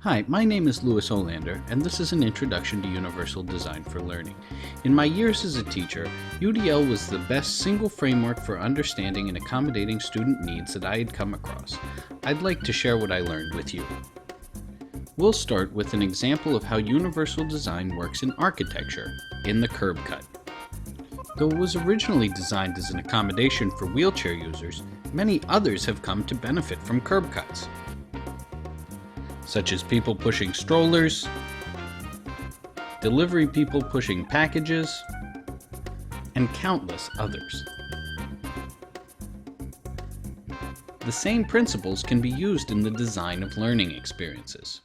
Hi, my name is Louis Olander, and this is an introduction to Universal Design for Learning. In my years as a teacher, UDL was the best single framework for understanding and accommodating student needs that I had come across. I'd like to share what I learned with you. We'll start with an example of how universal design works in architecture, in the curb cut. Though it was originally designed as an accommodation for wheelchair users, many others have come to benefit from curb cuts, such as people pushing strollers, delivery people pushing packages, and countless others. The same principles can be used in the design of learning experiences.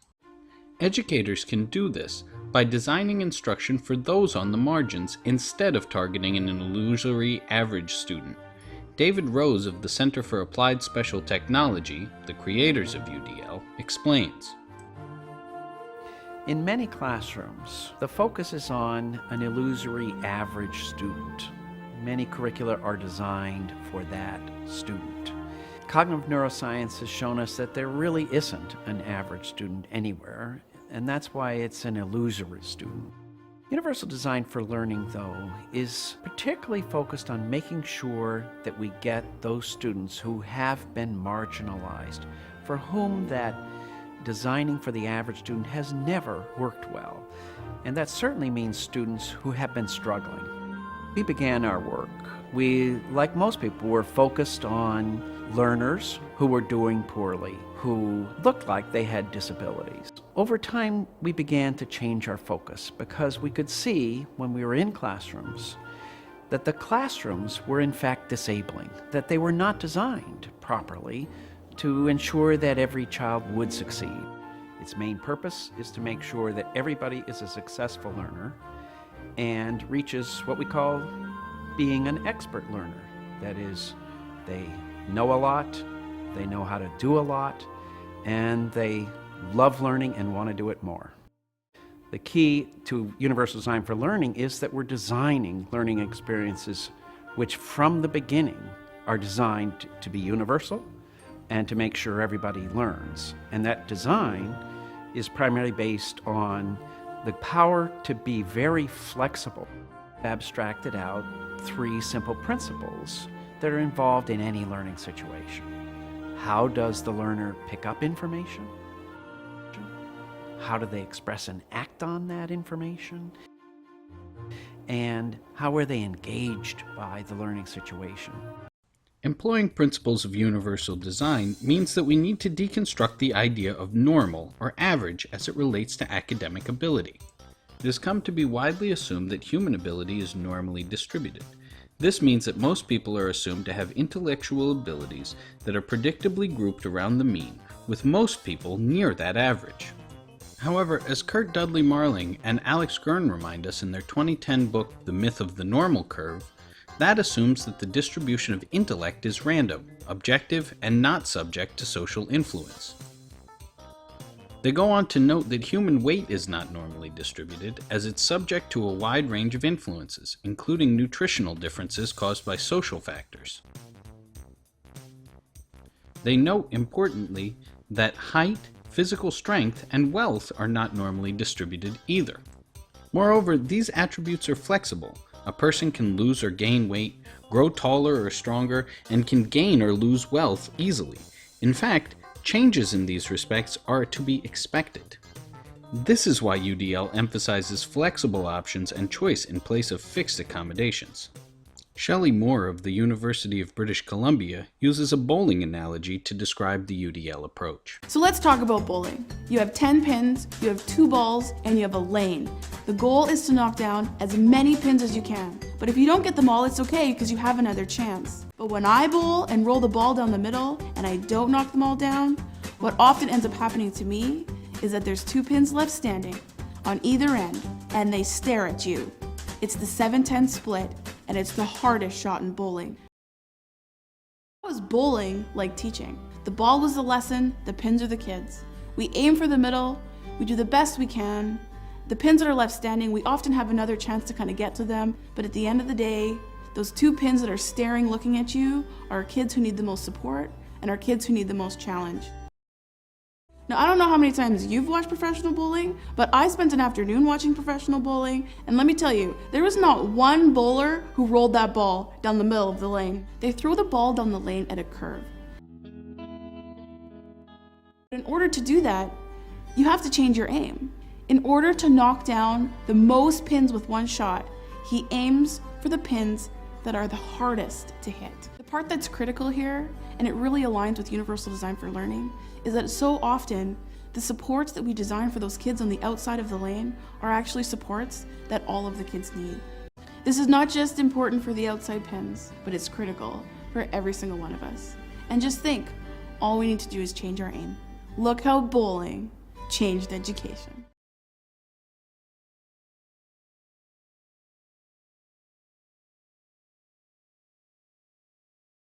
Educators can do this by designing instruction for those on the margins instead of targeting an illusory average student. David Rose of the Center for Applied Special Technology, the creators of UDL, explains. In many classrooms, the focus is on an illusory average student. Many curricula are designed for that student. Cognitive neuroscience has shown us that there really isn't an average student anywhere, and that's why it's an illusory student. Universal Design for Learning, though, is particularly focused on making sure that we get those students who have been marginalized, for whom that designing for the average student has never worked well. And that certainly means students who have been struggling. We began our work. We, like most people, were focused on learners who were doing poorly, who looked like they had disabilities. Over time, we began to change our focus because we could see when we were in classrooms that the classrooms were in fact disabling, that they were not designed properly to ensure that every child would succeed. Its main purpose is to make sure that everybody is a successful learner and reaches what we call being an expert learner. That is, they know a lot, they know how to do a lot, and they love learning and want to do it more. The key to Universal Design for Learning is that we're designing learning experiences which from the beginning are designed to be universal and to make sure everybody learns. And that design is primarily based on the power to be very flexible. Abstracted out 3 simple principles that are involved in any learning situation. How does the learner pick up information? How do they express and act on that information? And how are they engaged by the learning situation? Employing principles of universal design means that we need to deconstruct the idea of normal or average as it relates to academic ability. It has come to be widely assumed that human ability is normally distributed. This means that most people are assumed to have intellectual abilities that are predictably grouped around the mean, with most people near that average. However, as Kurt Dudley Marling and Alex Gurn remind us in their 2010 book, The Myth of the Normal Curve, that assumes that the distribution of intellect is random, objective, and not subject to social influence. They go on to note that human weight is not normally distributed, as it's subject to a wide range of influences, including nutritional differences caused by social factors. They note, importantly, that height, physical strength, and wealth are not normally distributed either. Moreover, these attributes are flexible. A person can lose or gain weight, grow taller or stronger, and can gain or lose wealth easily. In fact, changes in these respects are to be expected. This is why UDL emphasizes flexible options and choice in place of fixed accommodations. Shelley Moore of the University of British Columbia uses a bowling analogy to describe the UDL approach. So let's talk about bowling. You have 10 pins, you have 2 balls, and you have a lane. The goal is to knock down as many pins as you can. But if you don't get them all, it's okay because you have another chance. But when I bowl and roll the ball down the middle and I don't knock them all down, what often ends up happening to me is that there's 2 pins left standing on either end and they stare at you. It's the 7-10 split, and it's the hardest shot in bowling. How is bowling like teaching? The ball was the lesson, the pins are the kids. We aim for the middle, we do the best we can. The pins that are left standing, we often have another chance to kind of get to them, but at the end of the day, those 2 pins that are staring, looking at you, are kids who need the most support and are kids who need the most challenge. Now, I don't know how many times you've watched professional bowling, but I spent an afternoon watching professional bowling, and let me tell you, there was not one bowler who rolled that ball down the middle of the lane. They throw the ball down the lane at a curve. In order to do that, you have to change your aim. In order to knock down the most pins with one shot, he aims for the pins that are the hardest to hit. The part that's critical here, and it really aligns with universal design for learning, is that so often the supports that we design for those kids on the outside of the lane are actually supports that all of the kids need. This is not just important for the outside pins, but it's critical for every single one of us. And just think, all we need to do is change our aim. Look how bowling changed education.